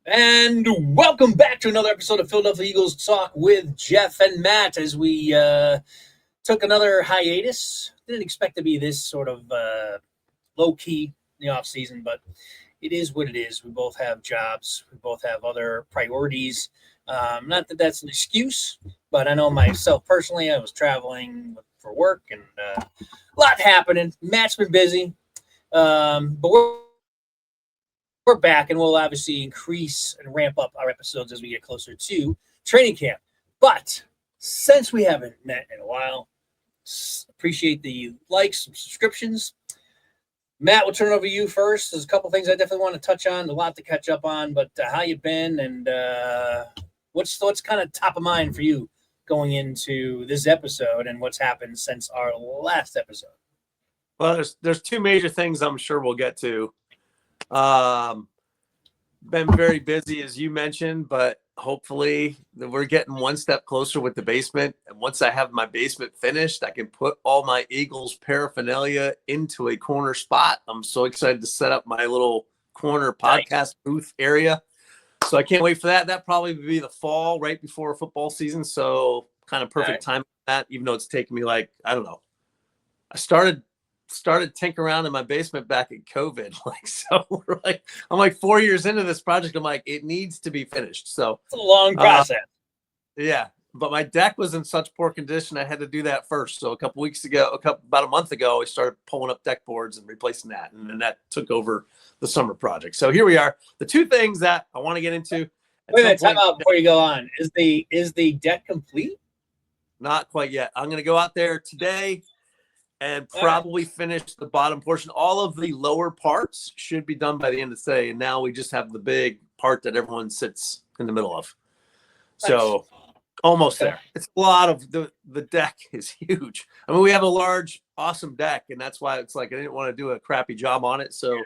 And welcome back to another episode of Philadelphia Eagles Talk with Geoff and Matt as we took another hiatus. Didn't expect to be this sort of low-key in the offseason, but it is what it is. We both have jobs. We both have other priorities. Not that that's an excuse, but I know myself personally, I was traveling for work and a lot happening. Matt's been busy, but we're back, and we'll obviously increase and ramp up our episodes as we get closer to training camp. But since we haven't met in a while, appreciate the likes and subscriptions. Matt, we'll turn it over to you first. There's a couple things I definitely want to touch on, a lot to catch up on, but how you been and what's kind of top of mind for you going into this episode and what's happened since our last episode? Well, there's two major things I'm sure we'll get to. Been very busy, as you mentioned, but hopefully we're getting one step closer with the basement. And once I have my basement finished, I can put all my Eagles paraphernalia into a corner spot. I'm so excited to set up my little corner podcast booth area. So I can't wait for that. That probably would be the fall, right before football season. So kind of perfect time for that, even though it's taken me I don't know. I started tinkering around in my basement back in COVID. I'm 4 years into this project. I'm like, it needs to be finished. So it's a long process. Yeah. But my deck was in such poor condition. I had to do that first. So about a month ago, I started pulling up deck boards and replacing that. And then that took over the summer project. So here we are. The two things that I want to get into. Wait a minute, time out before you go on. Is the deck complete? Not quite yet. I'm going to go out there today and probably finish the bottom portion. All of the lower parts should be done by the end of the day. And now we just have the big part that everyone sits in the middle of. Nice. So almost there. It's a lot of the deck is huge. I mean, we have a large, awesome deck, and that's why it's like I didn't want to do a crappy job on it. So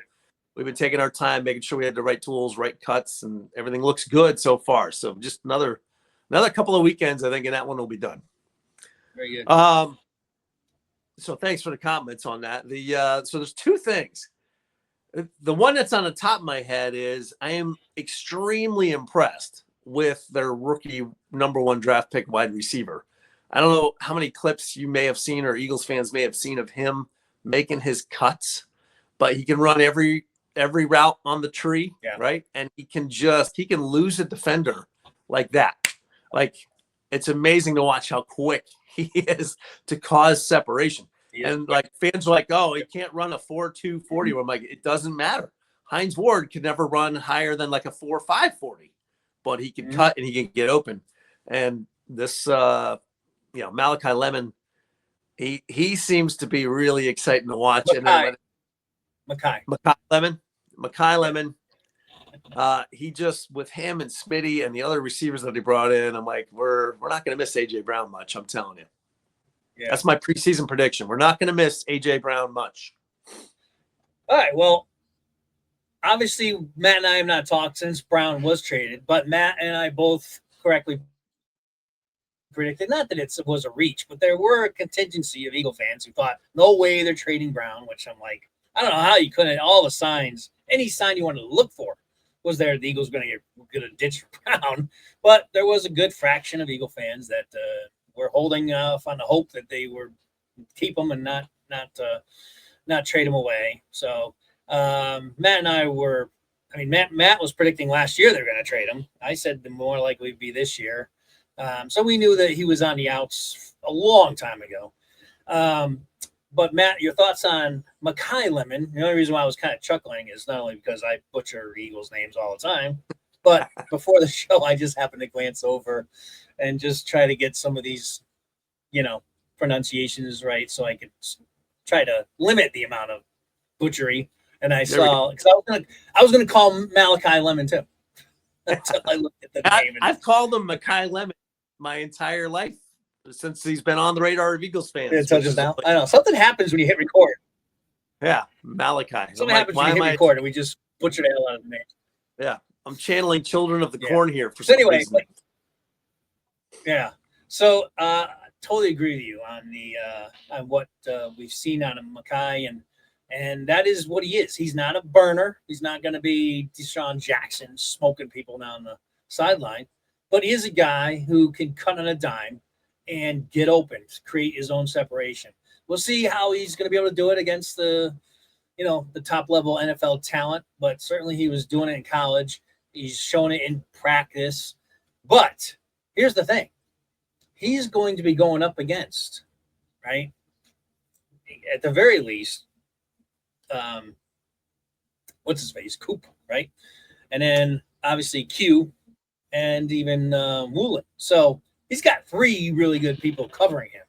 we've been taking our time, making sure we had the right tools, right cuts, and everything looks good so far. So just another couple of weekends, I think, and that one will be done. Very good. So thanks for the comments on that. So there's two things. The one that's on the top of my head is I am extremely impressed with their rookie number one draft pick wide receiver. I don't know how many clips you may have seen or Eagles fans may have seen of him making his cuts, but he can run every route on the tree, right? And he can lose a defender like that. It's amazing to watch how quick he is to cause separation. And fans are like, oh, he can't run a 4.2 40. I'm like, it doesn't matter. Hines Ward could never run higher than a 4.5 40, but he can cut and he can get open. And this, Malachi Lemon, he seems to be really exciting to watch. Makai Lemon. He just, with him and Smitty and the other receivers that he brought in, I'm like, we're not going to miss A.J. Brown much, I'm telling you. Yeah. That's my preseason prediction. We're not going to miss A.J. Brown much. All right, well, obviously, Matt and I have not talked since Brown was traded, but Matt and I both correctly predicted, not that it was a reach, but there were a contingency of Eagle fans who thought, no way they're trading Brown, which I'm like, I don't know how you couldn't. All the signs, any sign you wanted to look for was there. The Eagles going to ditch Brown, but there was a good fraction of Eagle fans that were holding off on the hope that they would keep him and not trade him away. So Matt and I were. I mean, Matt was predicting last year they're going to trade him. I said the more likely would be this year. So we knew that he was on the outs a long time ago. But Matt, your thoughts on Makai Lemon? The only reason why I was kind of chuckling is not only because I butcher Eagles names all the time, but before the show, I just happened to glance over and just try to get some of these, pronunciations right, so I could try to limit the amount of butchery. And I saw, because I was gonna call Malachi Lemon too. Until I looked at the name. I've called him Makai Lemon my entire life since he's been on the radar of Eagles fans. I know something happens when you hit record. Yeah, Malachi. Something happens when you hit record, and we just butchered the hell out of the name. Yeah, I'm channeling Children of the Corn here for so some reason. Yeah. So totally agree with you on the on what we've seen out of Makai, and And that is what he is. He's not a burner. He's not going to be Deshaun Jackson smoking people down the sideline, but he is a guy who can cut on a dime and get open, create his own separation. We'll see how he's going to be able to do it against the top level NFL talent, but certainly he was doing it in college. He's shown it in practice. But here's the thing. He's going to be going up against, right? At the very least, what's his face? Coop, right? And then obviously Q and even Woolen. So he's got 3 really good people covering him.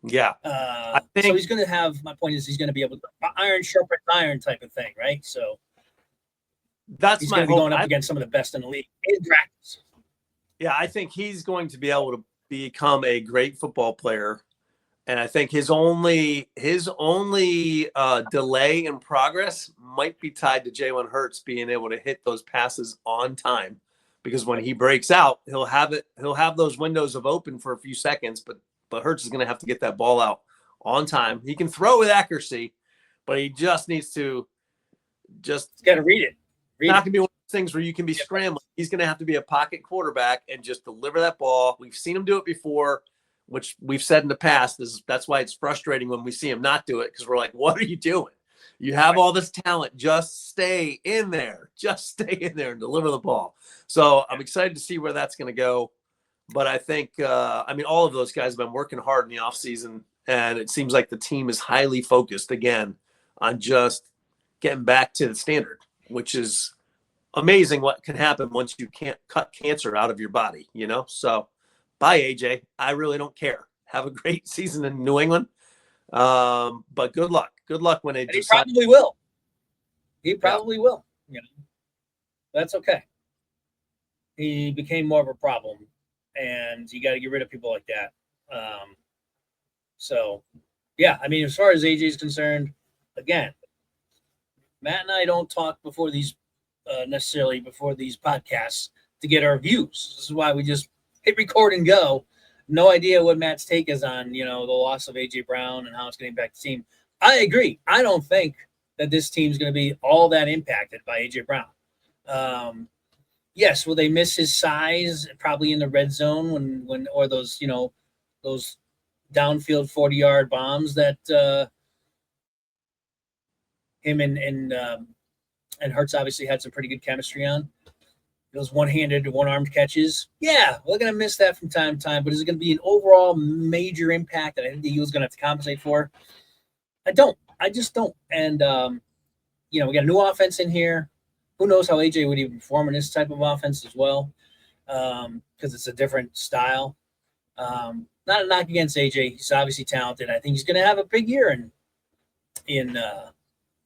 Yeah. So he's going to have, my point is he's going to be able to iron sharpen iron type of thing, right? So that's he's my going to be hope. going up against some of the best in the league in practice. Yeah, I think he's going to be able to become a great football player. And I think his only delay in progress might be tied to Jalen Hurts being able to hit those passes on time, because when he breaks out, he'll have those windows of open for a few seconds, but Hurts is going to have to get that ball out on time. He can throw with accuracy, but he just needs to got to read it. Not going to be one of those things where you can be scrambling. He's going to have to be a pocket quarterback and just deliver that ball. We've seen him do it before, which we've said in the past. That's why it's frustrating when we see him not do it, because we're like, what are you doing? You have all this talent. Just stay in there. Just stay in there and deliver the ball. So I'm excited to see where that's going to go. But I think, all of those guys have been working hard in the offseason, and it seems like the team is highly focused again on just getting back to the standard, which is amazing what can happen once you can't cut cancer out of your body, So bye, AJ. I really don't care. Have a great season in New England. But good luck. Good luck when they decide. He probably will. He probably will. That's okay. He became more of a problem, and you got to get rid of people like that. As far as AJ is concerned, again, Matt and I don't talk before these necessarily before these podcasts to get our views. This is why we just hit record and go. No idea what Matt's take is on, the loss of AJ Brown and how it's going to impact the team. I agree. I don't think that this team's going to be all that impacted by AJ Brown. Yes, will they miss his size probably in the red zone when or those those downfield 40-yard bombs that him and Hurts obviously had some pretty good chemistry on. Those one-handed, one-armed catches. Yeah, we're going to miss that from time to time, but is it going to be an overall major impact that I think the Eagles going to have to compensate for? I just don't. And, we got a new offense in here. Who knows how AJ would even perform in this type of offense as well, because it's a different style. Not a knock against AJ. He's obviously talented. I think he's going to have a big year in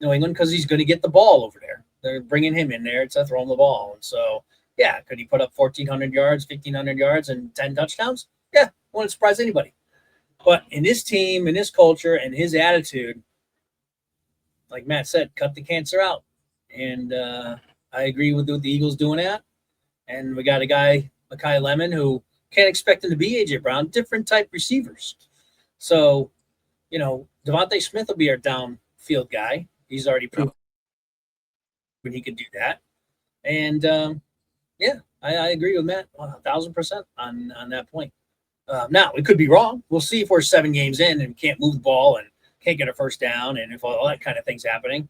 New England because he's going to get the ball over there. They're bringing him in there to throw him the ball. And so, yeah, could he put up 1,400 yards, 1,500 yards, and 10 touchdowns? Yeah, wouldn't surprise anybody. But in this team, in this culture, and his attitude, like Matt said, cut the cancer out. And I agree with the Eagles doing that. And we got a guy, Mekhi Lemon, who can't expect him to be A.J. Brown, different type receivers. So, Devontae Smith will be our downfield guy. He's already proven he could do that. And, I agree with Matt 1,000% on that point. Now, we could be wrong. We'll see if we're 7 games in and can't move the ball and can't get a first down, and if all that kind of thing's happening,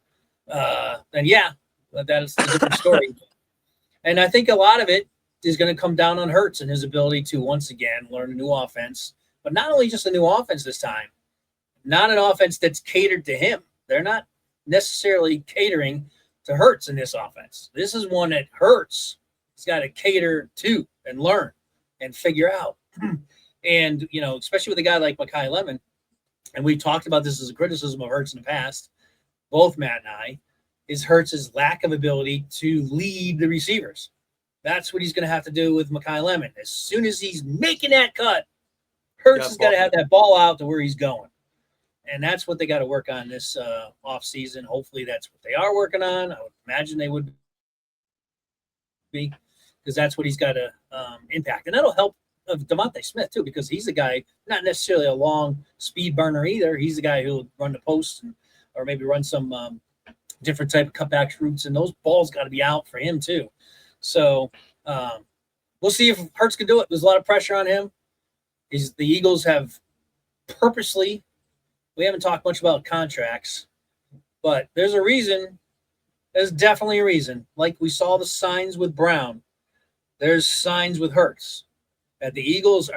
then yeah, that is a different story. And I think a lot of it is going to come down on Hurts and his ability to, once again, learn a new offense. But not only just a new offense this time, not an offense that's catered to him. They're not necessarily catering to Hurts in this offense. This is one that Hurts has got to cater to and learn and figure out. And, especially with a guy like Mekhi Lemon, and we talked about this as a criticism of Hurts in the past, both Matt and I, is Hurts' lack of ability to lead the receivers. That's what he's going to have to do with Mekhi Lemon. As soon as he's making that cut, Hurts has got to have that ball out to where he's going. And that's what they got to work on this offseason. Hopefully that's what they are working on. I would imagine they would be, because that's what he's got to impact. And that'll help of Devontae Smith too, because he's a guy not necessarily a long speed burner either. He's the guy who'll run the post or maybe run some different type of cutback routes, and those balls got to be out for him too. So we'll see if Hurts can do it. There's a lot of pressure on him. The Eagles have purposely. We haven't talked much about contracts, but there's a reason. There's definitely a reason. Like we saw the signs with Brown, there's signs with Hurts that the Eagles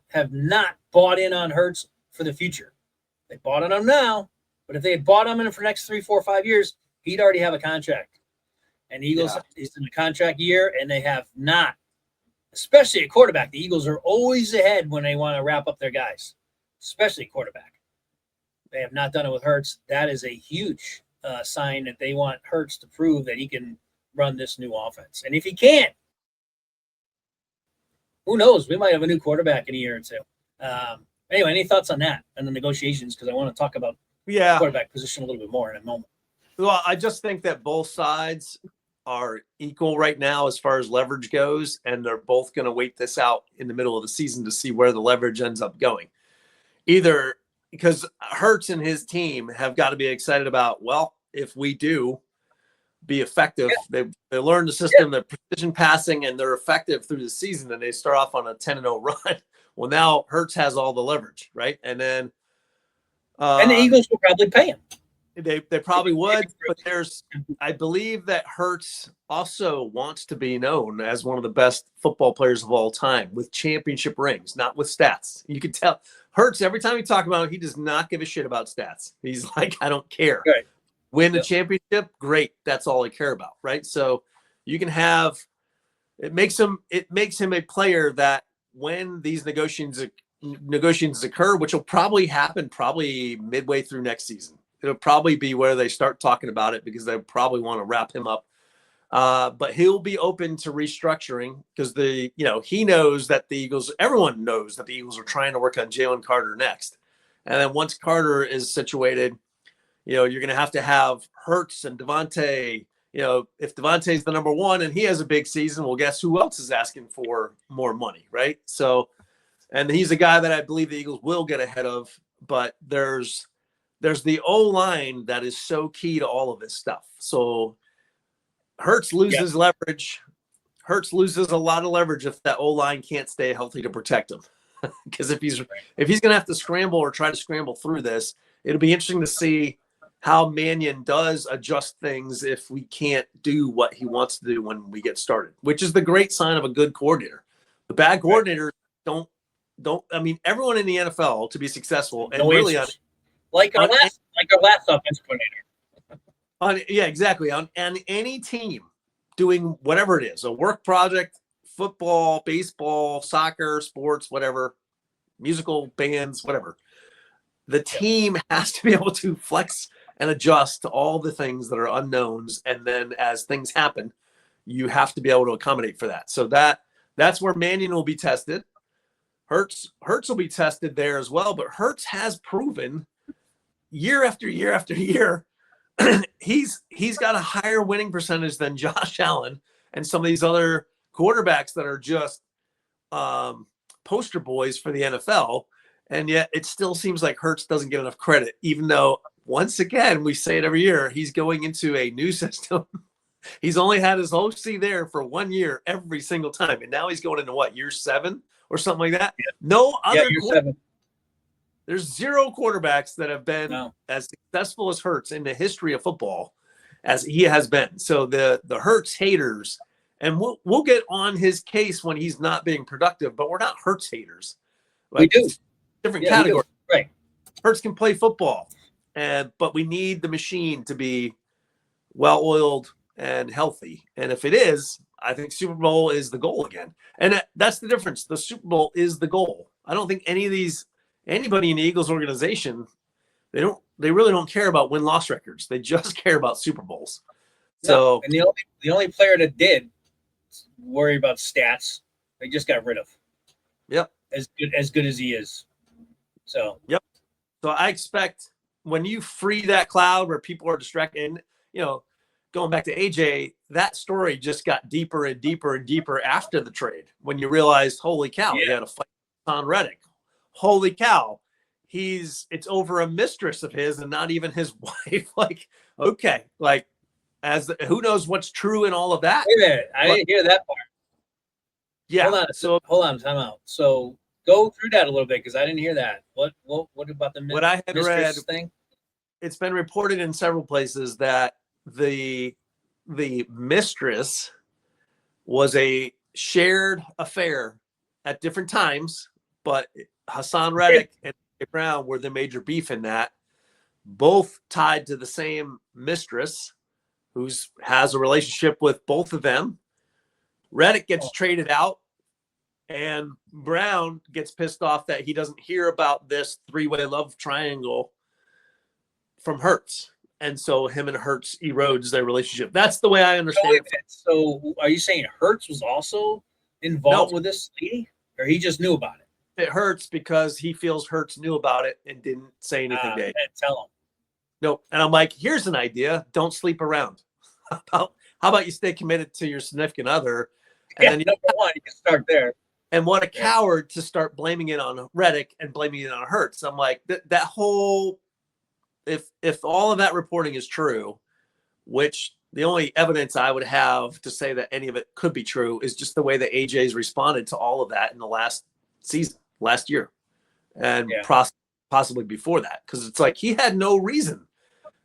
have not bought in on Hurts for the future. They bought on him now, but if they had bought him in for the next 3, 4, 5 years, he'd already have a contract. And the Eagles is in a contract year, and they have not, especially at quarterback. The Eagles are always ahead when they want to wrap up their guys, especially quarterback. They have not done it with Hurts. That is a huge sign that they want Hurts to prove that he can run this new offense. And if he can't, who knows? We might have a new quarterback in a year or two. Anyway, any thoughts on that and the negotiations? Because I want to talk about quarterback position a little bit more in a moment. Well, I just think that both sides are equal right now as far as leverage goes, and they're both going to wait this out in the middle of the season to see where the leverage ends up going. Either because Hurts and his team have got to be excited about, well, if we do be effective, they learn the system, they're precision passing, and they're effective through the season, and they start off on a 10-0 run. Well, now Hurts has all the leverage, right? And then and the Eagles will probably pay him. They probably would, but I believe that Hurts also wants to be known as one of the best football players of all time with championship rings, not with stats. You can tell Hurts, every time we talk about him, he does not give a shit about stats. He's like, I don't care. Right. Win the championship, great. That's all I care about, right? So you can have it makes him a player that when these negotiations occur, which will probably happen midway through next season. It'll probably be where they start talking about it because they probably want to wrap him up. But he'll be open to restructuring because he knows that everyone knows that the Eagles are trying to work on Jalen Carter next. And then once Carter is situated, you're going to have Hurts and Devontae. If Devontae's the number one and he has a big season, well, guess who else is asking for more money, right? So, and he's a guy that I believe the Eagles will get ahead of, but there's the O-line that is so key to all of this stuff. So Hurts loses leverage. Hurts loses a lot of leverage if that O-line can't stay healthy to protect him. Because if he's going to have to scramble or try to scramble through this, it'll be interesting to see how Mannion does adjust things if we can't do what he wants to do when we get started, which is the great sign of a good coordinator. The bad coordinators don't. I mean, everyone in the NFL to be successful and really like our last offense coordinator. Exactly. On any team doing whatever it is, a work project, football, baseball, soccer, sports, whatever, musical bands, whatever. The team has to be able to flex and adjust to all the things that are unknowns. And then as things happen, you have to be able to accommodate for that. So that's where Mannion will be tested. Hurts will be tested there as well. But Hurts has proven year after year after year, he's got a higher winning percentage than Josh Allen and some of these other quarterbacks that are just poster boys for the NFL. And yet it still seems like Hurts doesn't get enough credit, even though, once again, we say it every year, he's going into a new system. He's only had his OC there for 1 year every single time. And now he's going into year 7 or something like that? Yeah. No other year 7. There's 0 quarterbacks that have been as successful as Hurts in the history of football as he has been. So the Hurts haters, and we'll get on his case when he's not being productive, but we're not Hurts haters. Like, we do. Different category. Right. Hurts can play football, but we need the machine to be well-oiled and healthy. And if it is, I think Super Bowl is the goal again. And that's the difference. The Super Bowl is the goal. I don't think anybody in the Eagles organization, they really don't care about win-loss records. They just care about Super Bowls. So, and the only player that did worry about stats, they just got rid of. Yep. As good as he is. So. Yep. So I expect when you free that cloud where people are distracted, and going back to AJ, that story just got deeper and deeper and deeper after the trade when you realized, holy cow, he had a fight with Hassan Reddick. Holy cow, it's over a mistress of his and not even his wife. Like, okay, like who knows what's true in all of that? Wait a minute, I didn't hear that part. Yeah. Hold on, time out. So go through that a little bit because I didn't hear that. What about the what I had read thing? It's been reported in several places that the mistress was a shared affair at different times, but Hassan Reddick and Brown were the major beef in that, both tied to the same mistress who has a relationship with both of them. Reddick gets traded out, and Brown gets pissed off that he doesn't hear about this three-way love triangle from Hurts. And so him and Hurts erodes their relationship. That's the way I understand it. So are you saying Hurts was also involved with this lady, or he just knew about it? It hurts because he feels Hurts knew about it and didn't say anything to him. Tell him. Nope. And I'm like, here's an idea. Don't sleep around. How about you stay committed to your significant other? And then number one, you can start there. And what a coward to start blaming it on Reddick and blaming it on Hurts. I'm like, that whole, if all of that reporting is true, which the only evidence I would have to say that any of it could be true is just the way that AJ's responded to all of that in the last season, last year, and possibly before that. Because it's like he had no reason.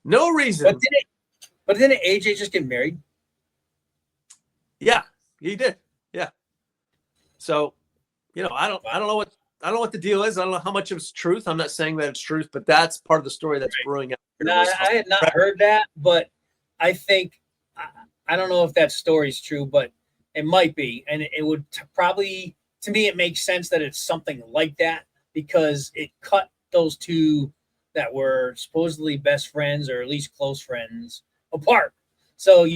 But didn't AJ just get married? Yeah, he did. Yeah. So, I don't know what the deal is. I don't know how much of it's truth. I'm not saying that it's truth, but that's part of the story that's brewing out. No, I had not heard that, but I think I don't know if that story is true, but it might be, and it would probably, to me, it makes sense that it's something like that because it cut those two that were supposedly best friends or at least close friends apart. So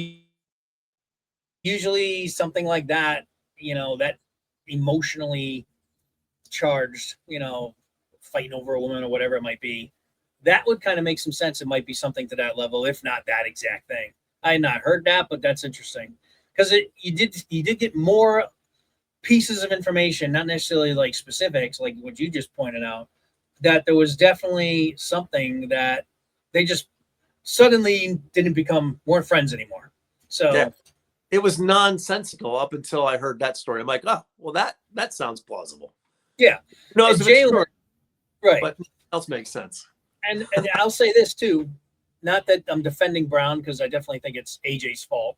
usually something like that, that emotionally charged, fighting over a woman or whatever it might be, that would kind of make some sense. It might be something to that level, if not that exact thing. I had not heard that, but that's interesting because you did get more pieces of information, not necessarily like specifics, like what you just pointed out, that there was definitely something that they just suddenly weren't friends anymore. So it was nonsensical up until I heard that story. I'm like, oh, well, that sounds plausible. Yeah. No, it's true, right. But else makes sense. And I'll say this too, not that I'm defending Brown because I definitely think it's AJ's fault,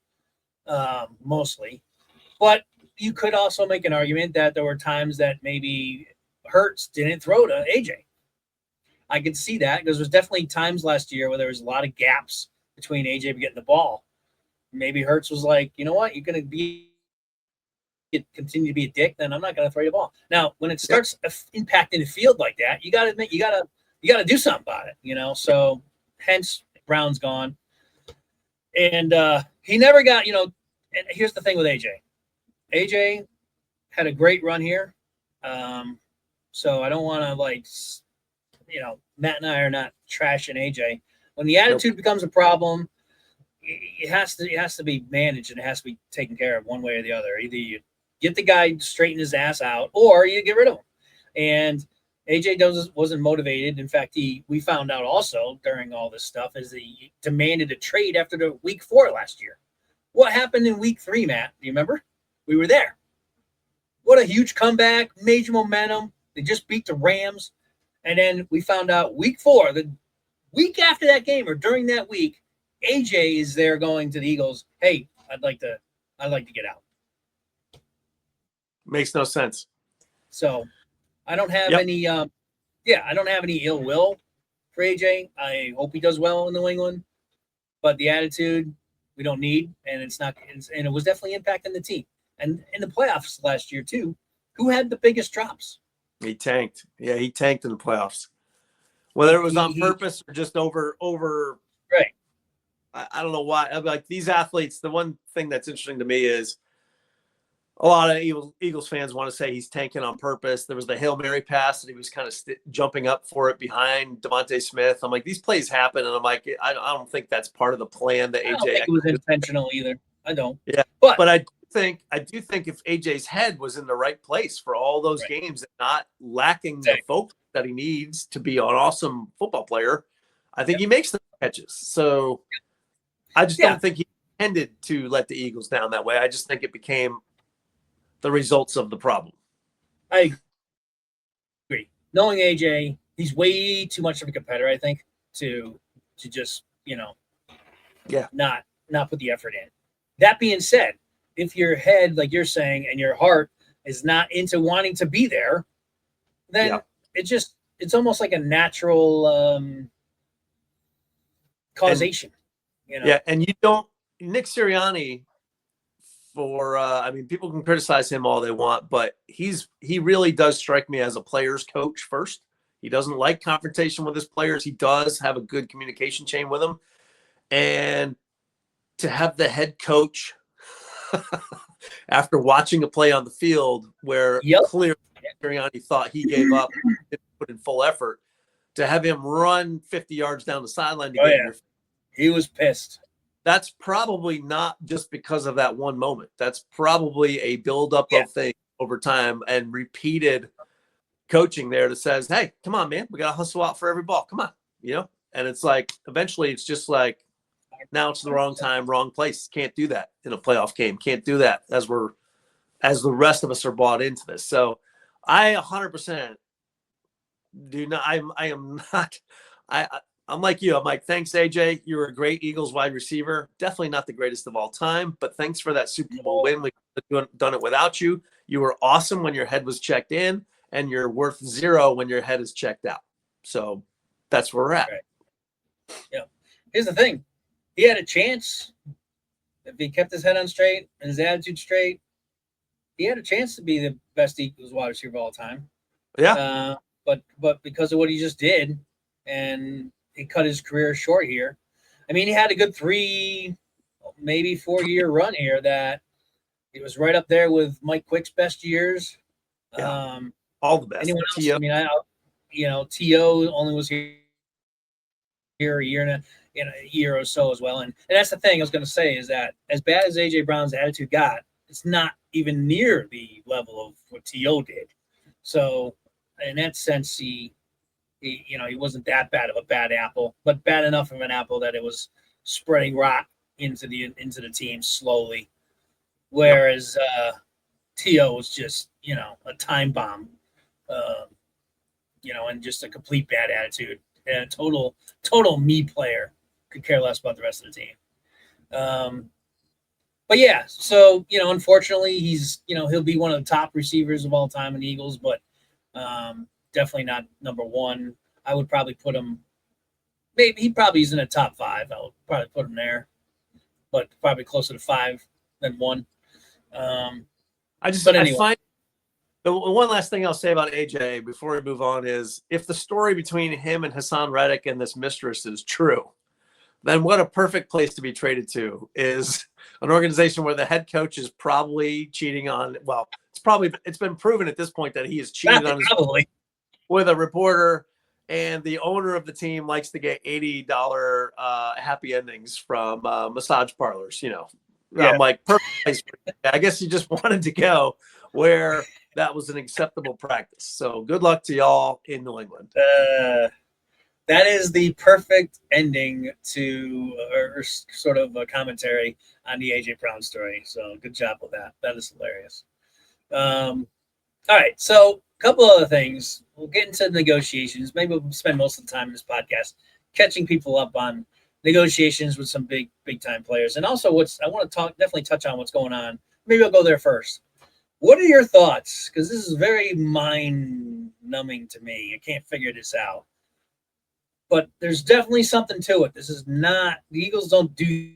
mostly. But you could also make an argument that there were times that maybe Hurts didn't throw to AJ. I could see that because there's definitely times last year where there was a lot of gaps between AJ getting the ball. Maybe Hurts was like, you know what, you're going to continue to be a dick, then I'm not going to throw you the ball. Now, when it starts impacting the field like that, you got to admit, you got to do something about it, So hence Brown's gone. And he never got, and here's the thing with AJ. AJ had a great run here. So I don't want to Matt and I are not trashing AJ. When the attitude becomes a problem, it has to be managed and it has to be taken care of one way or the other. Either you get the guy straighten his ass out or you get rid of him. And AJ wasn't motivated. In fact, we found out also during all this stuff is he demanded a trade after the week 4 last year. What happened in week 3, Matt? Do you remember? We were there. What a huge comeback, major momentum. They just beat the Rams. And then we found out week 4, the week after that game or during that week, AJ is there going to the Eagles. Hey, I'd like to get out. Makes no sense. So I don't have any I don't have any ill will for AJ. I hope he does well in New England. But the attitude we don't need, and it was definitely impacting the team. And in the playoffs last year too, who had the biggest drops? He tanked. Yeah, he tanked in the playoffs. Whether it was on purpose or just over right. I don't know why. Like these athletes, the one thing that's interesting to me is a lot of Eagles fans want to say he's tanking on purpose. There was the Hail Mary pass that he was kind of jumping up for it behind Devontae Smith. I'm like, these plays happen, and I'm like, I don't think that's part of the plan that I don't AJ. think it was intentional either. I don't. Yeah, but I do think if AJ's head was in the right place for all those games and not lacking the focus that he needs to be an awesome football player, I think he makes the catches. So I just don't think he intended to let the Eagles down that way. I just think it became the results of the problem. I agree. Knowing AJ, he's way too much of a competitor, I think, to just, not put the effort in. That being said, if your head, like you're saying, and your heart is not into wanting to be there, then it's almost like a natural causation. And you don't Nick Sirianni people can criticize him all they want, but he really does strike me as a player's coach first. He doesn't like confrontation with his players. He does have a good communication chain with them. And to have the head coach after watching a play on the field where clearly Sirianni thought he gave up, didn't put in full effort, to have him run 50 yards down the sideline to get in your face. He was pissed. That's probably not just because of that one moment. That's probably a buildup of things over time and repeated coaching there that says, hey, come on, man, we got to hustle out for every ball. Come on, And it's like, eventually it's just like, now it's the wrong time, wrong place. Can't do that in a playoff game. Can't do that as the rest of us are bought into this. So I 100% do not, I'm like you. I'm like, thanks, AJ. You were a great Eagles wide receiver. Definitely not the greatest of all time, but thanks for that Super Bowl win. We could have done it without you. You were awesome when your head was checked in, and you're worth zero when your head is checked out. So that's where we're at. Right. Yeah. Here's the thing. He had a chance. If he kept his head on straight and his attitude straight, he had a chance to be the best Eagles wide receiver of all time. Yeah. But because of what he just did, and he cut his career short here. I mean, he had a good 3, maybe 4-year run here that it was right up there with Mike Quick's best years. Yeah. All the best. Anyone else? I mean, T.O. only was here a year or so as well. And that's the thing I was going to say is that as bad as A.J. Brown's attitude got, it's not even near the level of what T.O. did. So in that sense, he wasn't that bad of a bad apple, but bad enough of an apple that it was spreading rot into the team slowly. Whereas T.O. was just, a time bomb, and just a complete bad attitude and a total me player. Could care less about the rest of the team. But yeah, so, unfortunately he's, he'll be one of the top receivers of all time in the Eagles, but definitely not number one. I would probably put him. Maybe he probably is in the top 5. I would probably put him there, but probably closer to 5 than 1. I find the one last thing I'll say about AJ before we move on is if the story between him and Hassan Reddick and this mistress is true, then what a perfect place to be traded to is an organization where the head coach is probably cheating on. Well, it's been proven at this point that he is cheating on with a reporter, and the owner of the team likes to get $80 happy endings from massage parlors. I'm like, perfect place. I guess you just wanted to go where that was an acceptable practice. So good luck to y'all in New England. That is the perfect ending to or sort of a commentary on the AJ Brown story. So good job with that. That is hilarious. All right. So a couple other things. We'll get into negotiations. Maybe we'll spend most of the time in this podcast catching people up on negotiations with some big time players. And also I want to definitely touch on what's going on. Maybe I'll go there first. What are your thoughts? Because this is very mind numbing to me. I can't figure this out. But there's definitely something to it. This is not – the Eagles don't do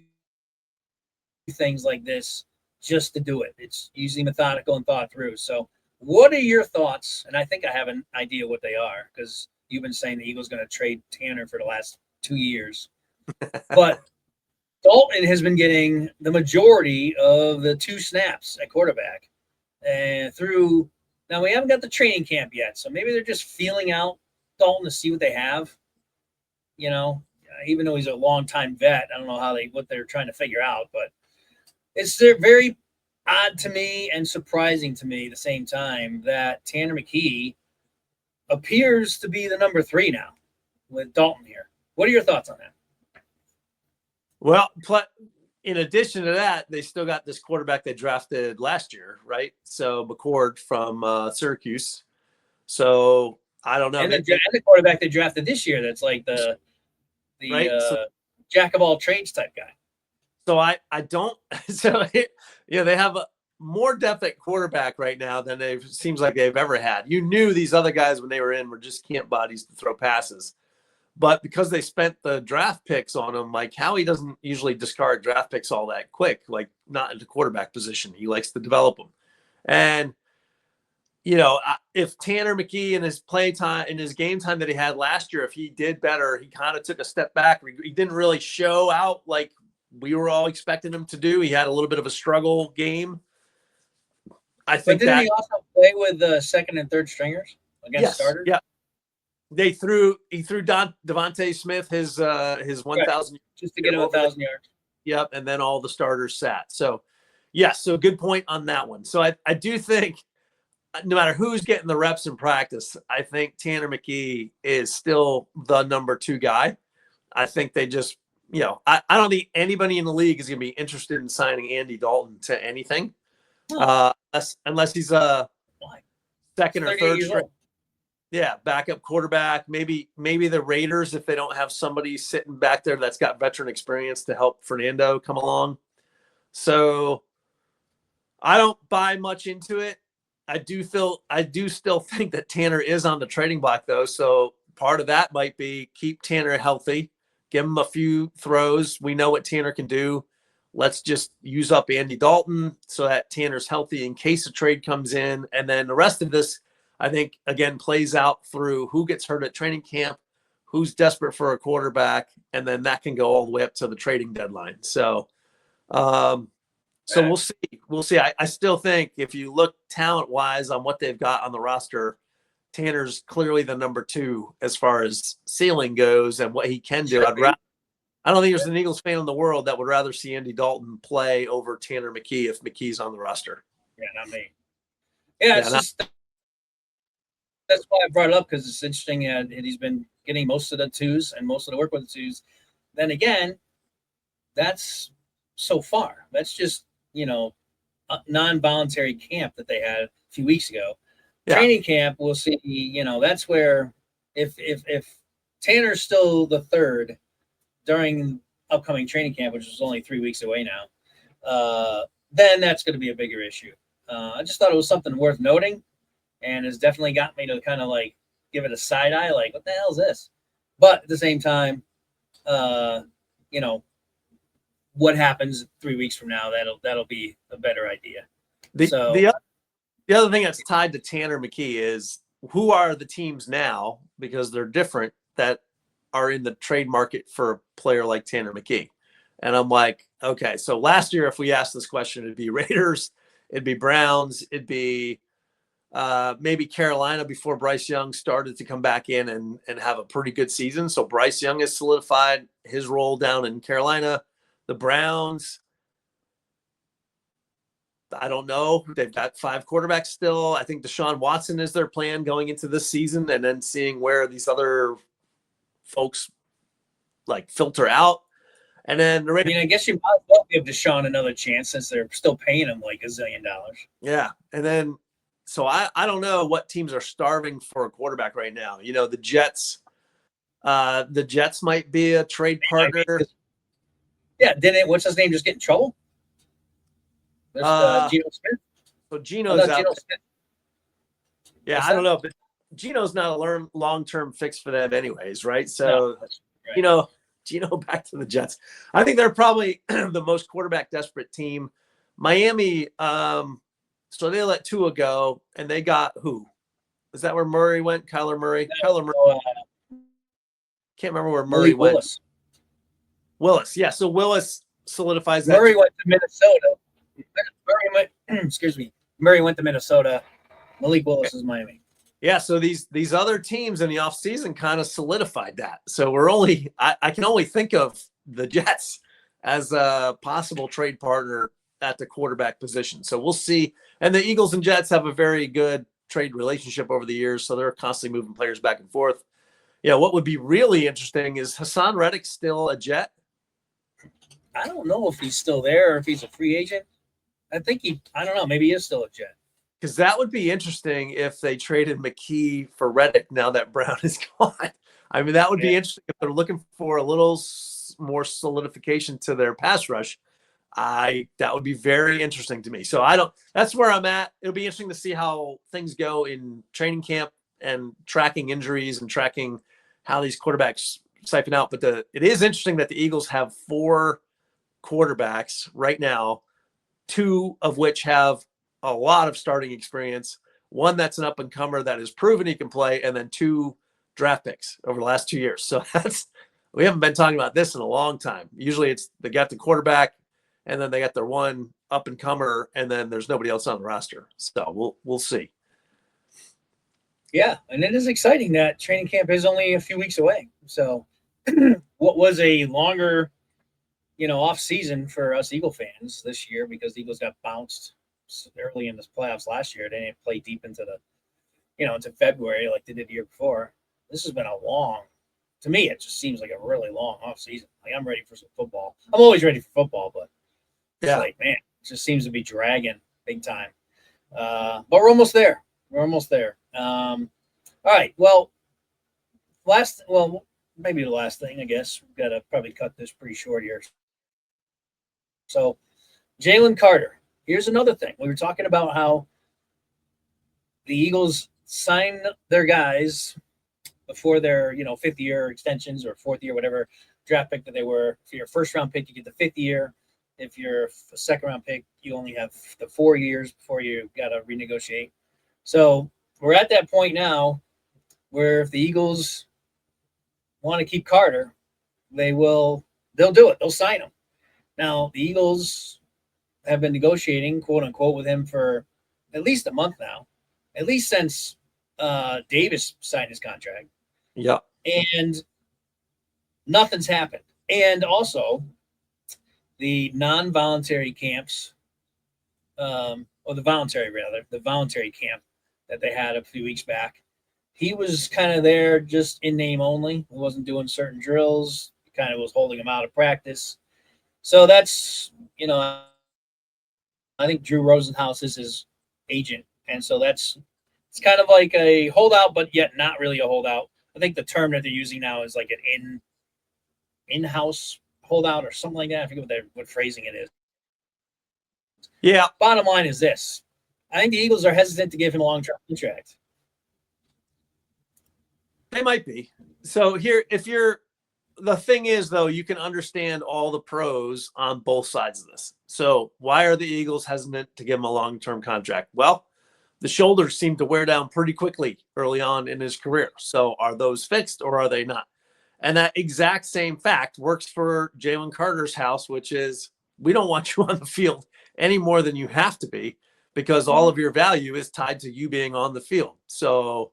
things like this just to do it. It's usually methodical and thought through. So what are your thoughts? And I think I have an idea what they are because you've been saying the Eagles going to trade Tanner for the last 2 years. But Dalton has been getting the majority of the 2 snaps at quarterback. and through now we haven't got the training camp yet, so maybe they're just feeling out Dalton to see what they have. You know, even though he's a longtime vet, I don't know what they're trying to figure out, but it's very odd to me and surprising to me at the same time that Tanner McKee appears to be the number 3 now with Dalton here. What are your thoughts on that? Well, in addition to that, they still got this quarterback they drafted last year, right? So McCord from Syracuse. So I don't know. And the quarterback they drafted this year, that's like the right? jack of all trades type guy. So I don't. So they have a more depth at quarterback right now than seems like they've ever had. You knew these other guys when they were in were just camp bodies to throw passes. But because they spent the draft picks on him, like Howie doesn't usually discard draft picks all that quick, like not in the quarterback position. He likes to develop them. And, if Tanner McKee in his play time, in his game time that he had last year, if he did better, he kind of took a step back. He didn't really show out like we were all expecting him to do. He had a little bit of a struggle game. I think didn't he also play with the second and third stringers against starters? Yeah. He threw Devontae Smith his 1,000 just to get him 1,000 yards. Yep, and then all the starters sat. So, so good point on that one. So I do think no matter who's getting the reps in practice, I think Tanner McKee is still the number 2 guy. I think they just, I don't think anybody in the league is going to be interested in signing Andy Dalton to anything, unless he's a second or third string. Yeah, backup quarterback. Maybe the Raiders, if they don't have somebody sitting back there that's got veteran experience to help Fernando come along. So I don't buy much into it. I do still think that Tanner is on the trading block though. So part of that might be keep Tanner healthy, give him a few throws. We know what Tanner can do. Let's just use up Andy Dalton so that Tanner's healthy in case a trade comes in. And then the rest of this, I think, again, plays out through who gets hurt at training camp, who's desperate for a quarterback, and then that can go all the way up to the trading deadline. So we'll see. We'll see. I still think if you look talent-wise on what they've got on the roster, Tanner's clearly the number 2 as far as ceiling goes and what he can do. I don't think there's an Eagles fan in the world that would rather see Andy Dalton play over Tanner McKee if McKee's on the roster. Yeah, not me. Yeah, that's why I brought it up, because it's interesting and he's been getting most of the 2s and most of the work with the 2s. Then again, that's so far. That's just, a non-voluntary camp that they had a few weeks ago. Yeah. Training camp, we'll see, that's where if Tanner's still the 3rd during upcoming training camp, which is only 3 weeks away now, then that's going to be a bigger issue. I just thought it was something worth noting. And has definitely got me to kind of like give it a side eye, like, what the hell is this? But at the same time, what happens 3 weeks from now, that'll be a better idea. The other thing that's tied to Tanner McKee is who are the teams now, because they're different, that are in the trade market for a player like Tanner McKee. And I'm like, okay, so last year, if we asked this question, it'd be Raiders, it'd be Browns, it'd be maybe Carolina before Bryce Young started to come back in and have a pretty good season. So Bryce Young has solidified his role down in Carolina. The Browns, I don't know. They've got 5 quarterbacks still. I think Deshaun Watson is their plan going into this season, and then seeing where these other folks like filter out. And then the Raiders, I guess you might as well give Deshaun another chance since they're still paying him like $1 zillion. Yeah. And then, so I don't know what teams are starving for a quarterback right now. The Jets might be a trade partner. Yeah. What's his name just get in trouble? There's Geno Smith. So Geno's out. Geno Smith. Yeah, I don't know, but Geno's not a long-term fix for them anyways, right? So, right. Geno back to the Jets. I think they're probably the most quarterback desperate team. Miami, so they let Tua go, and they got who? Is that where Murray went? Kyler Murray? Kyler Murray. Can't remember where Murray went. Willis. Yeah, so Willis solidifies that. Murray went to Minnesota. Murray went, excuse me. Murray went to Minnesota. Malik Willis is Miami. Yeah, so these other teams in the offseason kind of solidified that. So we're only I can only think of the Jets as a possible trade partner at the quarterback position. So we'll see. And the Eagles and Jets have a very good trade relationship over the years, so they're constantly moving players back and forth. Yeah, what would be really interesting is Hassan Reddick still a Jet? I don't know if he's still there or if he's a free agent. I don't know, maybe he is still a Jet. Because that would be interesting if they traded McKee for Reddick now that Brown is gone. I mean, that would be interesting if they're looking for a little more solidification to their pass rush. That would be very interesting to me. So that's where I'm at. It'll be interesting to see how things go in training camp and tracking injuries and tracking how these quarterbacks siphon out. But it is interesting that the Eagles have 4 quarterbacks right now, 2 of which have a lot of starting experience, one that's an up and comer that has proven he can play, and then 2 draft picks over the last 2 years. So we haven't been talking about this in a long time. Usually they got the quarterback and then they got their one up and comer, and then there's nobody else on the roster. So we'll see. Yeah, and it is exciting that training camp is only a few weeks away. So what was a longer, off season for us Eagle fans this year, because the Eagles got bounced early in the playoffs last year. They didn't play deep into into February like they did the year before. This has been to me, it just seems like a really long off season. Like, I'm ready for some football. I'm always ready for football, but it's like, man, it just seems to be dragging big time. But we're almost there. All right. Well, maybe the last thing, I guess. We've got to probably cut this pretty short here. So, Jalen Carter. Here's another thing. We were talking about how the Eagles sign their guys before their, 5th-year extensions or 4th-year, whatever draft pick that they were. For your first-round pick, you get the 5th year. If you're a second-round pick, you only have the 4 years before you got to renegotiate. So we're at that point now where if the Eagles want to keep Carter, they'll do it. They'll sign him. Now, the Eagles have been negotiating, quote unquote, with him for at least a month now, at least since Davis signed his contract. Yeah. And nothing's happened. And also, the non-voluntary camps, or the voluntary camp that they had a few weeks back, he was kind of there just in name only. He wasn't doing certain drills. He kind of was holding him out of practice. So that's, I think Drew Rosenhaus is his agent. And so it's kind of like a holdout, but yet not really a holdout. I think the term that they're using now is like an in-house holdout or something like that. I forget what phrasing it is. Yeah. Bottom line is this. I think the Eagles are hesitant to give him a long-term contract. They might be. So the thing is, though, you can understand all the pros on both sides of this. So why are the Eagles hesitant to give him a long-term contract? Well, the shoulders seem to wear down pretty quickly early on in his career. So are those fixed or are they not? And that exact same fact works for Jalen Carter's house, which is we don't want you on the field any more than you have to be, because all of your value is tied to you being on the field. So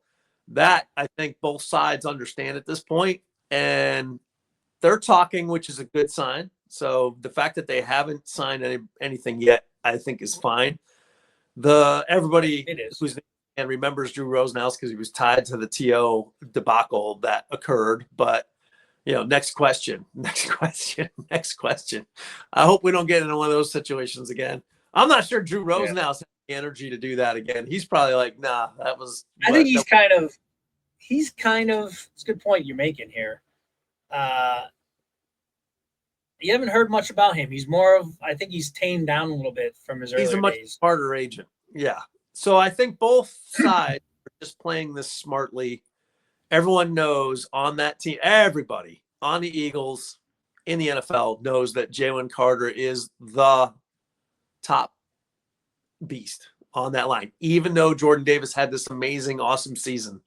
that, I think, both sides understand at this point, and they're talking, which is a good sign. So the fact that they haven't signed anything yet, I think, is fine. Everybody who's and remembers Drew Rosenhaus because he was tied to the TO debacle that occurred. But next question. I hope we don't get into one of those situations again. I'm not sure Drew Rosenhaus has the energy to do that again. He's probably like, nah, that was. I think he's kind of. It's a good point you're making here. You haven't heard much about him. He's more of, I think he's tamed down a little bit from his earlier days. He's a much smarter agent. Yeah. So I think both sides are just playing this smartly. Everyone knows on that team, everybody on the Eagles in the NFL knows that Jalen Carter is the top beast on that line, even though Jordan Davis had this amazing, awesome season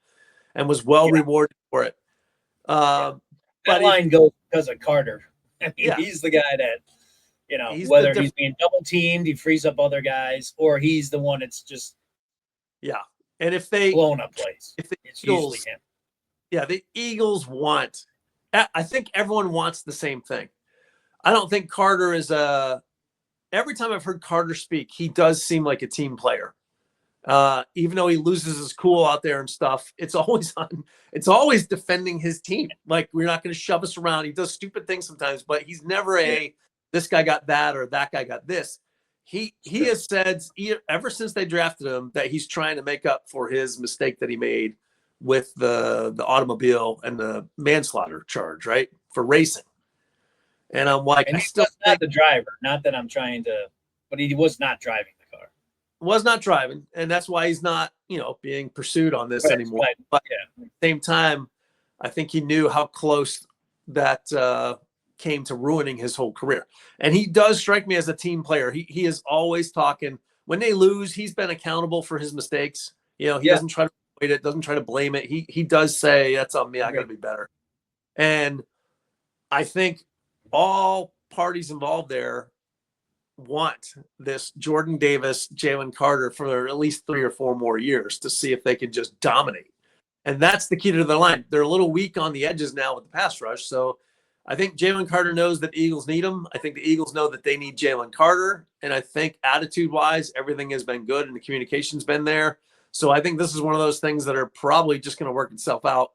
and was well rewarded for it. That line goes because of Carter. I mean, he's the guy that He's whether he's being double teamed, he frees up other guys, or he's the one that's just And if blown up plays, it's usually him. Yeah, the Eagles want. I think everyone wants the same thing. I don't think Carter is a. Every time I've heard Carter speak, he does seem like a team player. Even though he loses his cool out there and stuff, it's always defending his team. Like, we're not going to shove us around. He does stupid things sometimes, but he's never this guy got that or that guy got this. He has said ever since they drafted him that he's trying to make up for his mistake that he made with the automobile and the manslaughter charge, right, for racing. And I'm like, and he was not the driver. Not that I'm trying to, but he was not driving the car. Was not driving, and that's why he's not, being pursued on this anymore. Right. But at the same time, I think he knew how close that came to ruining his whole career. And he does strike me as a team player. He is always talking. When they lose, he's been accountable for his mistakes. He doesn't try to avoid it, doesn't try to blame it. He does say, that's on me. I got to be better. And I think all parties involved there want this Jordan Davis, Jalen Carter for at least 3 or 4 more years to see if they can just dominate. And that's the key to their line. They're a little weak on the edges now with the pass rush. So I think Jalen Carter knows that the Eagles need him. I think the Eagles know that they need Jalen Carter. And I think attitude-wise, everything has been good and the communication's been there. So I think this is one of those things that are probably just going to work itself out.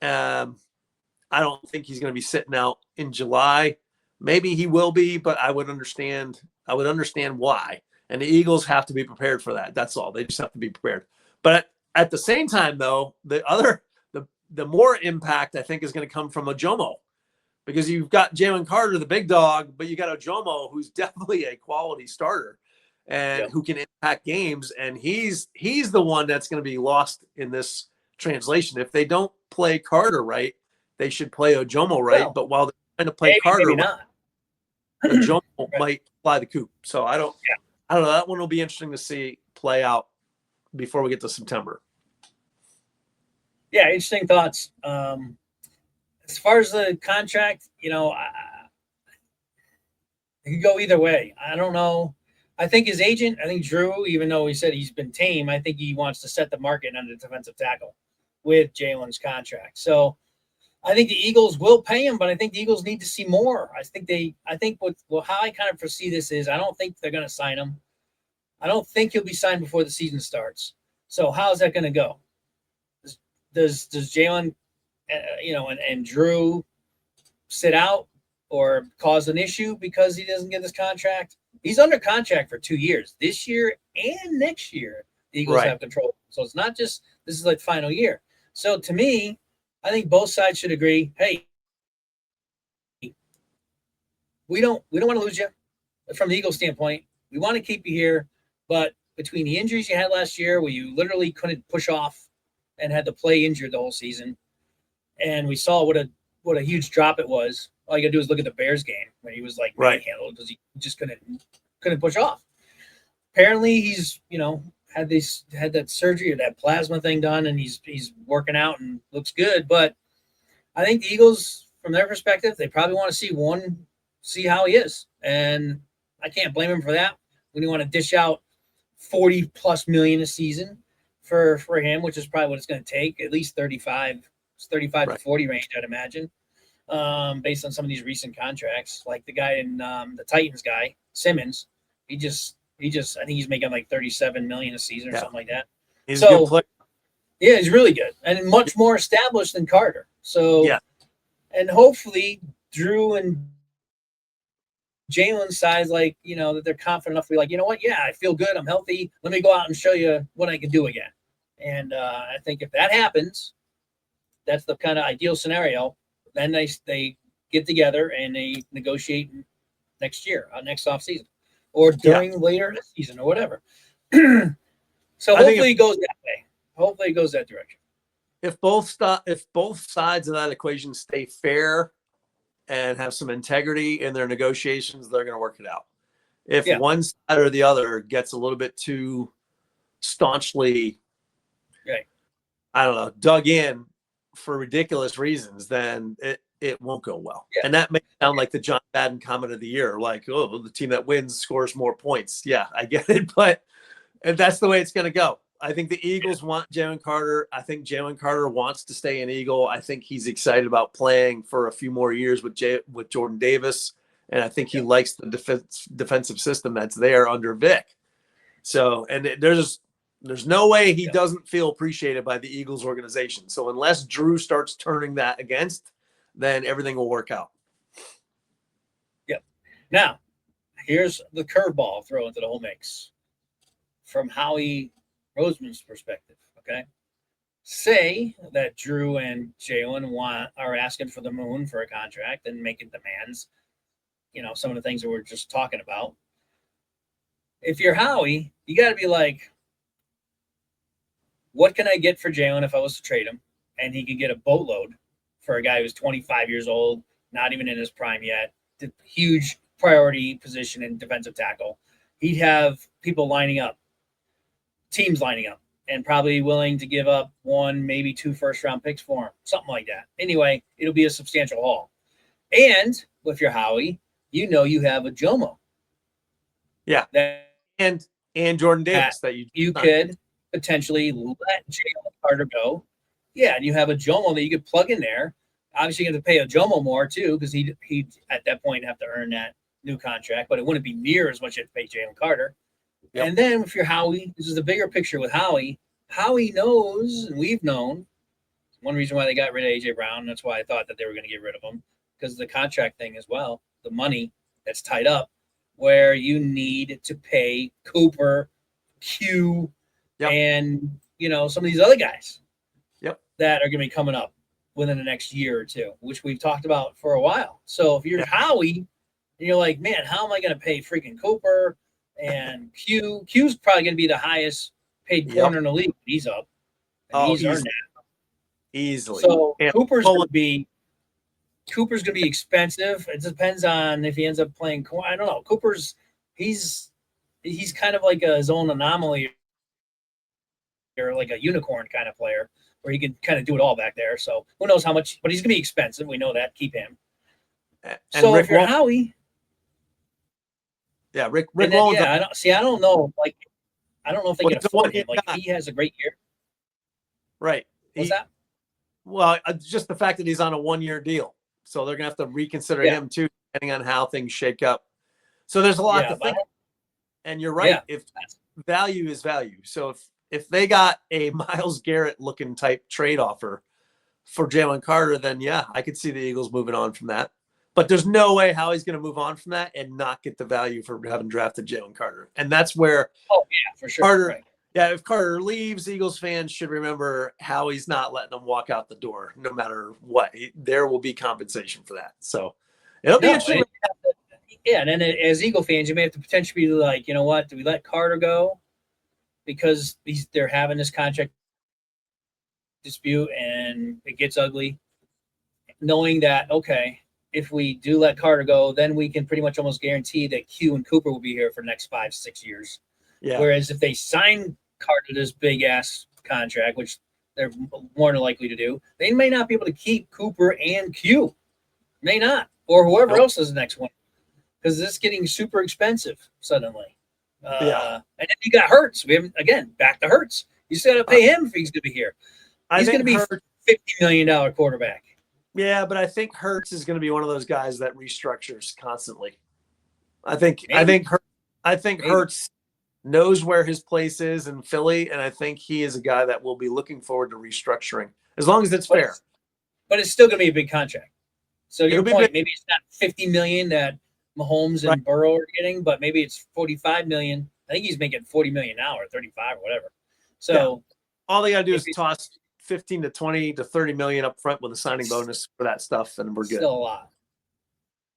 I don't think he's going to be sitting out in July. Maybe he will be, but I would understand why. And the Eagles have to be prepared for that. That's all. They just have to be prepared. But at the same time, though, the more impact I think is going to come from Ojomo, because you've got Jalen Carter, the big dog, but you got Ojomo, who's definitely a quality starter and who can impact games. And he's the one that's going to be lost in this translation. If they don't play Carter right, they should play Ojomo right. Well, but while they're trying to play Carter, maybe not. Ojomo might fly the coop. So I don't know. That one will be interesting to see play out before we get to September. Yeah, interesting thoughts. As far as the contract, it could go either way. I don't know. I think his agent, Drew, even though he said he's been tame, I think he wants to set the market on the defensive tackle with Jalen's contract. So I think the Eagles will pay him, but I think the Eagles need to see more. How I kind of foresee this is I don't think they're going to sign him. I don't think he'll be signed before the season starts. So how's that going to go? Does Jalen, and Drew sit out or cause an issue because he doesn't get this contract? He's under contract for 2 years, this year and next year. The Eagles have control. So it's not just this is like the final year. So to me, I think both sides should agree, hey, we don't want to lose you from the Eagles standpoint. We want to keep you here, but between the injuries you had last year where you literally couldn't push off and had to play injured the whole season, and we saw what a huge drop it was. All you got to do is look at the Bears game when he was like manhandled because he just couldn't push off. Apparently he's, had that surgery or that plasma thing done, and he's working out and looks good. But I think the Eagles, from their perspective, they probably want to see how he is. And I can't blame him for that. When you want to dish out $40+ million a season for him, which is probably what it's going to take, at least 35 to 40 range, I'd imagine, based on some of these recent contracts, like the guy in the Titans guy, Simmons. He just I think he's making like $37 million a season or something like that. He's a good player. Yeah, he's really good and much more established than Carter. So, and hopefully Drew and Jalen's size, that they're confident enough to be like, you know what? Yeah, I feel good. I'm healthy. Let me go out and show you what I can do again. And I think if that happens, that's the kind of ideal scenario. Then they get together and they negotiate next year, next offseason, or during later this season or whatever. So hopefully it goes that way. Hopefully it goes that direction. If both sides of that equation stay fair and have some integrity in their negotiations, they're going to work it out. If one side or the other gets a little bit too staunchly, I don't know, dug in for ridiculous reasons, then it won't go well. Yeah. And that may sound like the John Madden comment of the year, like, oh, the team that wins scores more points. Yeah, I get it, but and that's the way it's going to go. I think the Eagles want Jalen Carter. I think Jalen Carter wants to stay an Eagle. I think he's excited about playing for a few more years with Jordan Davis, and I think he likes the defensive system that's there under Vic. So, and there's no way he doesn't feel appreciated by the Eagles organization. So unless Drew starts turning that against, then everything will work out. Yep. Now, here's the curveball throw into the whole mix from Howie Roseman's perspective. Okay. Say that Drew and Jalen are asking for the moon for a contract and making demands. You know, some of the things that we're just talking about. If you're Howie, you got to be like, what can I get for Jalen if I was to trade him? And he could get a boatload for a guy who's 25 years old, not even in his prime yet, the huge priority position in defensive tackle. He'd have people lining up, teams lining up, and probably willing to give up 1, maybe 2 first-round picks for him, something like that. Anyway, it'll be a substantial haul. And if you're Howie, you know you have a Jomo. Yeah. And Jordan Davis that you could potentially let Jalen Carter go. Yeah, and you have a Jomo that you could plug in there. Obviously, you have to pay a Jomo more too, because he at that point have to earn that new contract, but it wouldn't be near as much you have to pay Jalen Carter. Yep. And then if you're Howie, this is the bigger picture with Howie. Howie knows, and we've known, one reason why they got rid of A.J. Brown, and that's why I thought that they were going to get rid of him, because of the contract thing as well, the money that's tied up, where you need to pay Cooper, Q, and, you know, some of these other guys that are going to be coming up within the next year or two, which we've talked about for a while. So if you're Howie, and you're like, man, how am I going to pay freaking Cooper and Q? Q's probably going to be the highest paid corner in the league. He's up. And he's earned that. Easily. So Cooper's going to be expensive. It depends on if he ends up playing. I don't know. Cooper's he's kind of like his own anomaly, or like a unicorn kind of player, where he can kind of do it all back there. So who knows how much? But he's going to be expensive. We know that. Keep him. And so Rick if you're Howie, Rick then, Rollins. I don't know. Like, I don't know if they can afford him. Like, if he has a great year. Right. What's that? Well, just the fact that he's on a 1-year deal. So they're going to have to reconsider him too, depending on how things shake up. So there's a lot to think. And you're right. If value is value. So if they got a Myles Garrett looking type trade offer for Jalen Carter, then I could see the Eagles moving on from that. But there's no way how he's going to move on from that and not get the value for having drafted Jalen Carter. And that's where for sure. Carter, if Carter leaves, Eagles fans should remember how he's not letting them walk out the door no matter what. There will be compensation for that. So it'll be interesting. And then as Eagle fans, you may have to potentially be like, you know what, do we let Carter go because they're having this contract dispute and it gets ugly, knowing that, okay, if we do let Carter go, then we can pretty much almost guarantee that Q and Cooper will be here for the next 5-6 years. Yeah. Whereas if they sign Carter this big ass contract, which they're more than likely to do, they may not be able to keep Cooper and Q. May not. Or whoever else is the next one. Because this is getting super expensive suddenly. And then you got Hurts. We haven't, again, back to Hurts. You still got to pay him if he's going to be here. He's going to be $50 million quarterback. Yeah, but I think Hurts is going to be one of those guys that restructures constantly. I think Hurts knows where his place is in Philly, and I think he is a guy that will be looking forward to restructuring as long as it's fair. But it's still going to be a big contract. So your point, maybe it's not $50 million that Mahomes and Burrow are getting, but maybe it's $45 million. I think he's making $40 million now, or 35 or whatever. So all they got to do is toss 15 to 20 to 30 million up front with a signing bonus for that stuff, and we're good. Still a lot.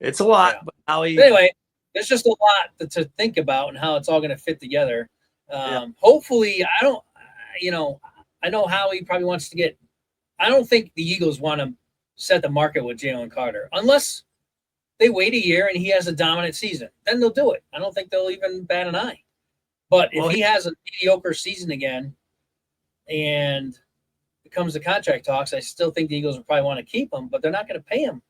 It's a lot, but anyway, there's just a lot to think about and how it's all going to fit together. Hopefully, I know Howie probably wants to get. I don't think the Eagles want to set the market with Jalen Carter unless they wait a year and he has a dominant season. Then they'll do it. I don't think they'll even bat an eye. But if he has a mediocre season again, and it comes to contract talks, I still think the Eagles would probably want to keep him, but they're not going to pay him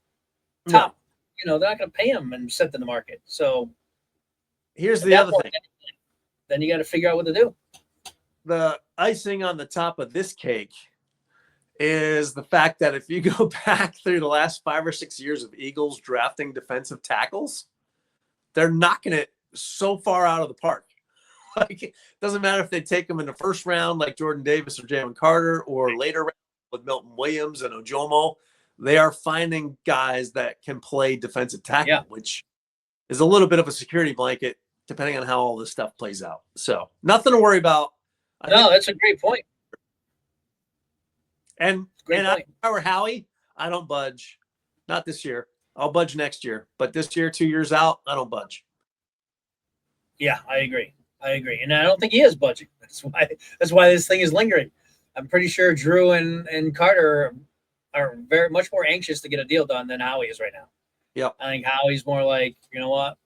top. No. They're not going to pay him and set in the market. So here's the other thing. Then you got to figure out what to do. The icing on the top of this cake is the fact that if you go back through the last 5 or 6 years of Eagles drafting defensive tackles, they're knocking it so far out of the park. Like, it doesn't matter if they take them in the first round, like Jordan Davis or Jalen Carter, or later with Milton Williams and Ojomo. They are finding guys that can play defensive tackle, which is a little bit of a security blanket, depending on how all this stuff plays out. So nothing to worry about. That's a great point. And if I were Howie, I don't budge. Not this year. I'll budge next year. But this year, 2 years out, I don't budge. Yeah, I agree. And I don't think he is budging. That's why this thing is lingering. I'm pretty sure Drew and Carter are very much more anxious to get a deal done than Howie is right now. Yeah. I think Howie's more like, you know what?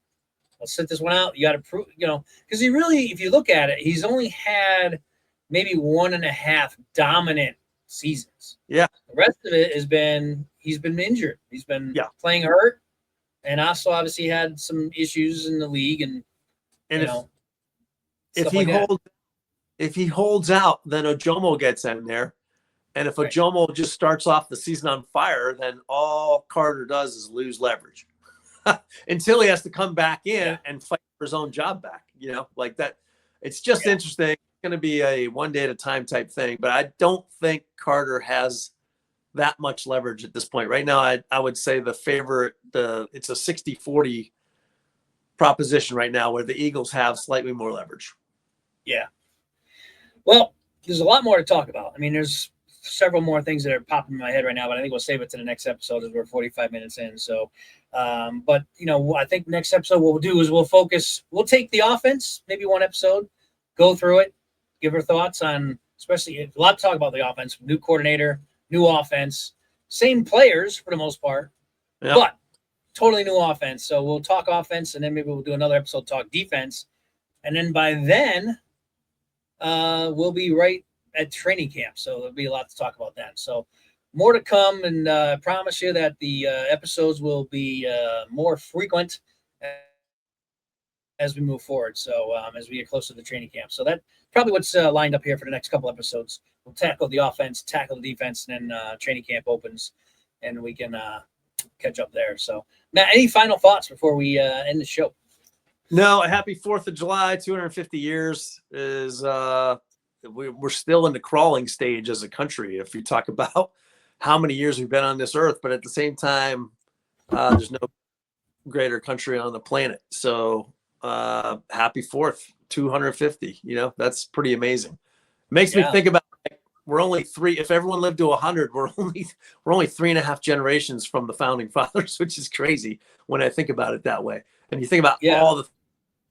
Let's sit this one out. You got to prove, because he really, if you look at it, he's only had maybe 1.5 dominant seasons. Yeah. The rest of it he's been injured. He's been playing hurt, and also obviously had some issues in the league. And if he holds out, then Ojomo gets in there. And if Ojomo just starts off the season on fire, then all Carter does is lose leverage until he has to come back in and fight for his own job back. Like that. It's just interesting. It's going to be a one day at a time type thing, but I don't think Carter has that much leverage at this point. Right now, I would say it's a 60-40 proposition right now where the Eagles have slightly more leverage. Yeah. Well, there's a lot more to talk about. I mean, there's several more things that are popping in my head right now, but I think we'll save it to the next episode as we're 45 minutes in. So, but I think next episode, what we'll do is we'll take the offense, maybe one episode, go through it, give our thoughts on, especially a lot to talk about the offense, new coordinator, new offense, same players for the most part, but totally new offense. So we'll talk offense, and then maybe we'll do another episode, talk defense. And then by then, we'll be right at training camp. So there'll be a lot to talk about then. So more to come, and I promise you that the episodes will be more frequent as we move forward. So as we get closer to the training camp. So that's probably what's lined up here for the next couple episodes. We'll tackle the offense, tackle the defense, and then training camp opens, and we can catch up there. So, Matt, any final thoughts before we end the show? No, happy 4th of July, 250 years is we're still in the crawling stage as a country. If you talk about how many years we've been on this earth, but at the same time, there's no greater country on the planet. So happy 4th, 250, that's pretty amazing. It makes me think about, we're only if everyone lived to 100, we're only 3.5 generations from the founding fathers, which is crazy when I think about it that way. And you think about all the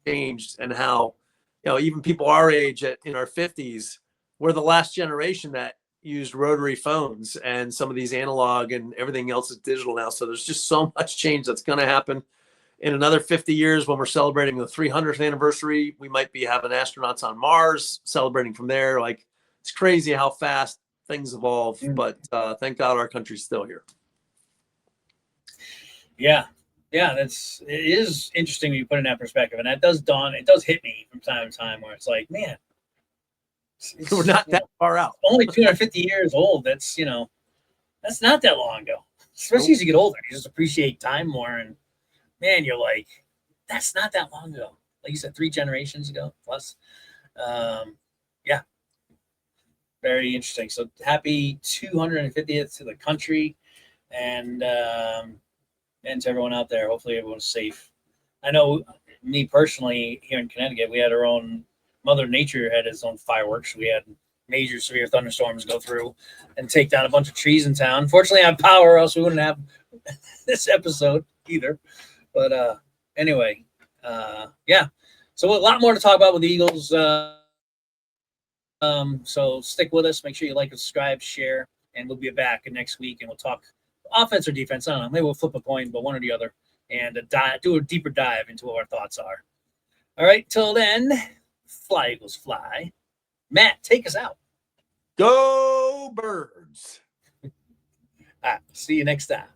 changed and how, even people our age in our 50s, we're the last generation that used rotary phones, and some of these analog and everything else is digital now. So there's just so much change that's going to happen. In another 50 years, when we're celebrating the 300th anniversary, we might be having astronauts on Mars, celebrating from there. Like, it's crazy how fast things evolve, but thank God our country's still here. Yeah, it is interesting when you put it in that perspective, and it does hit me from time to time where it's like, man, we're not that far out. Only 250 years old. That's that's not that long ago. Especially as you get older, you just appreciate time more, and man, you're like, that's not that long ago. Like you said, 3 generations ago plus. Very interesting. So happy 250th to the country, and to everyone out there. Hopefully everyone's safe. I know me personally here in Connecticut, we had our own Mother Nature had its own fireworks. We had major severe thunderstorms go through and take down a bunch of trees in town. Fortunately, I have power, or else we wouldn't have this episode either. But anyway, so a lot more to talk about with the Eagles. So stick with us. Make sure you like and subscribe, share, and we'll be back next week, and we'll talk offense or defense. I don't know. Maybe we'll flip a coin, but one or the other, and do a deeper dive into what our thoughts are. All right. Till then, fly, Eagles, fly. Matt, take us out. Go birds. All right, see you next time.